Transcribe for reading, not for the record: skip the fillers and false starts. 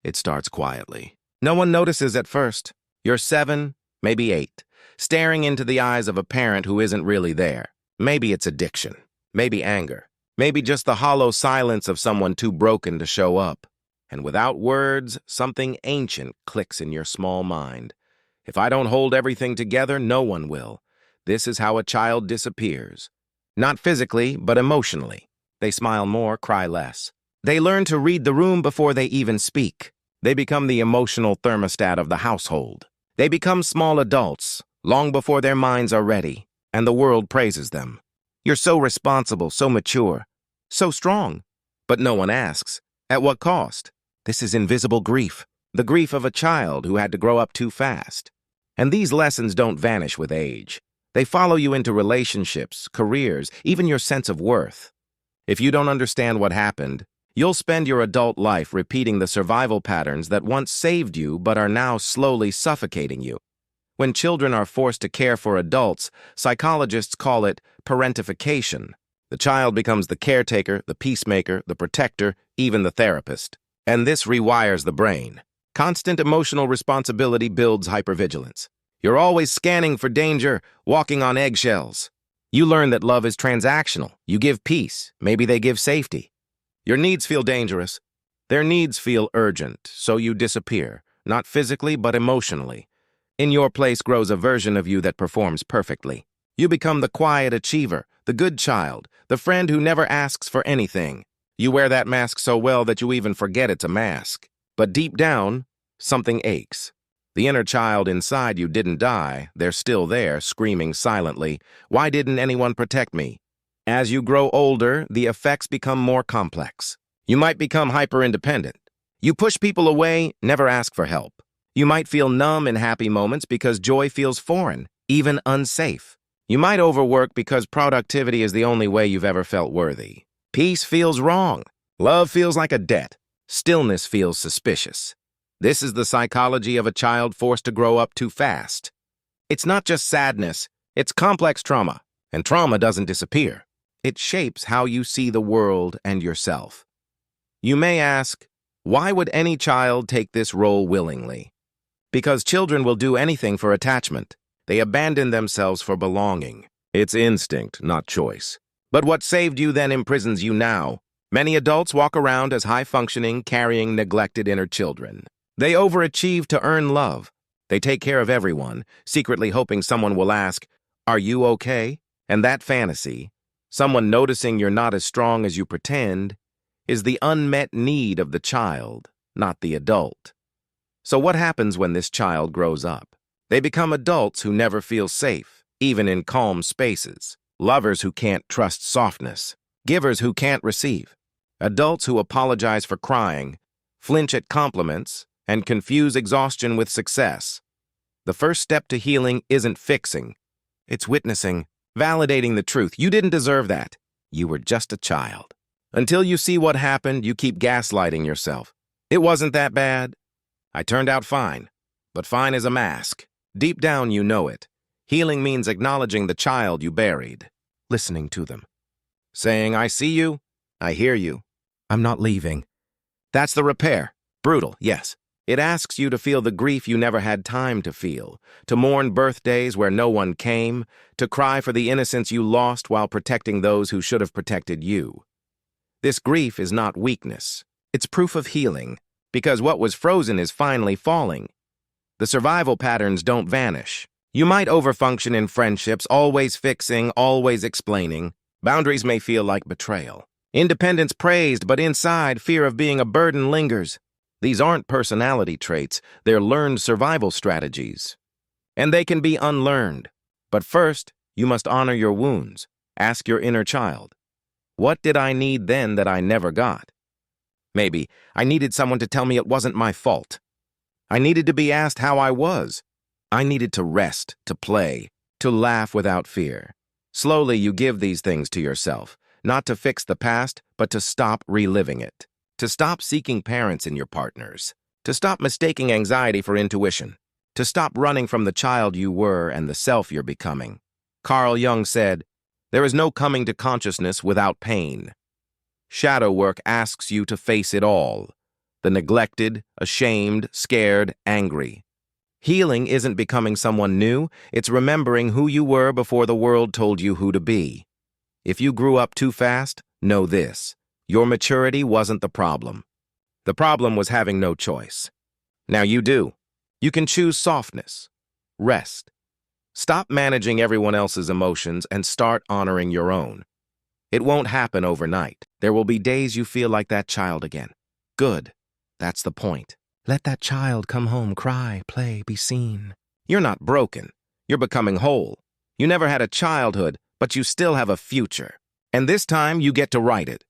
It starts quietly. No one notices at first. You're 7, maybe 8, staring into the eyes of a parent who isn't really there. Maybe it's addiction. Maybe anger. Maybe just the hollow silence of someone too broken to show up. And without words, something ancient clicks in your small mind. If I don't hold everything together, no one will. This is how a child disappears. Not physically, but emotionally. They smile more, cry less. They learn to read the room before they even speak. They become the emotional thermostat of the household. They become small adults, long before their minds are ready, and the world praises them. You're so responsible, so mature, so strong. But no one asks, at what cost? This is invisible grief, the grief of a child who had to grow up too fast. And these lessons don't vanish with age. They follow you into relationships, careers, even your sense of worth. If you don't understand what happened, you'll spend your adult life repeating the survival patterns that once saved you but are now slowly suffocating you. When children are forced to care for adults, psychologists call it parentification. The child becomes the caretaker, the peacemaker, the protector, even the therapist. And this rewires the brain. Constant emotional responsibility builds hypervigilance. You're always scanning for danger, walking on eggshells. You learn that love is transactional. You give peace. Maybe they give safety. Your needs feel dangerous. Their needs feel urgent, so you disappear, not physically but emotionally. In your place grows a version of you that performs perfectly. You become the quiet achiever, the good child, the friend who never asks for anything. You wear that mask so well that you even forget it's a mask. But deep down, something aches. The inner child inside you didn't die. They're still there, screaming silently, "Why didn't anyone protect me?" As you grow older, the effects become more complex. You might become hyper-independent. You push people away, never ask for help. You might feel numb in happy moments because joy feels foreign, even unsafe. You might overwork because productivity is the only way you've ever felt worthy. Peace feels wrong. Love feels like a debt. Stillness feels suspicious. This is the psychology of a child forced to grow up too fast. It's not just sadness, it's complex trauma. And trauma doesn't disappear. It shapes how you see the world and yourself. You may ask, why would any child take this role willingly? Because children will do anything for attachment. They abandon themselves for belonging. It's instinct, not choice. But what saved you then imprisons you now. Many adults walk around as high-functioning, carrying neglected inner children. They overachieve to earn love. They take care of everyone, secretly hoping someone will ask, "Are you okay?" And that fantasy, someone noticing you're not as strong as you pretend, is the unmet need of the child, not the adult. So what happens when this child grows up? They become adults who never feel safe, even in calm spaces. Lovers who can't trust softness. Givers who can't receive. Adults who apologize for crying, flinch at compliments, and confuse exhaustion with success. The first step to healing isn't fixing. It's witnessing, validating the truth. You didn't deserve that. You were just a child. Until you see what happened, you keep gaslighting yourself. It wasn't that bad. I turned out fine. But fine is a mask. Deep down, you know it. Healing means acknowledging the child you buried, listening to them, saying, "I see you, I hear you, I'm not leaving." That's the repair. Brutal, yes. It asks you to feel the grief you never had time to feel, to mourn birthdays where no one came, to cry for the innocence you lost while protecting those who should have protected you. This grief is not weakness. It's proof of healing, because what was frozen is finally falling. The survival patterns don't vanish. You might overfunction in friendships, always fixing, always explaining. Boundaries may feel like betrayal. Independence praised, but inside, fear of being a burden lingers. These aren't personality traits, they're learned survival strategies. And they can be unlearned. But first, you must honor your wounds. Ask your inner child, what did I need then that I never got? Maybe I needed someone to tell me it wasn't my fault. I needed to be asked how I was. I needed to rest, to play, to laugh without fear. Slowly, you give these things to yourself, not to fix the past, but to stop reliving it. To stop seeking parents in your partners. To stop mistaking anxiety for intuition. To stop running from the child you were and the self you're becoming. Carl Jung said, "There is no coming to consciousness without pain." Shadow work asks you to face it all. The neglected, ashamed, scared, angry. Healing isn't becoming someone new, it's remembering who you were before the world told you who to be. If you grew up too fast, know this. Your maturity wasn't the problem. The problem was having no choice. Now you do. You can choose softness, rest. Stop managing everyone else's emotions and start honoring your own. It won't happen overnight. There will be days you feel like that child again. Good. That's the point. Let that child come home, cry, play, be seen. You're not broken. You're becoming whole. You never had a childhood, but you still have a future. And this time you get to write it.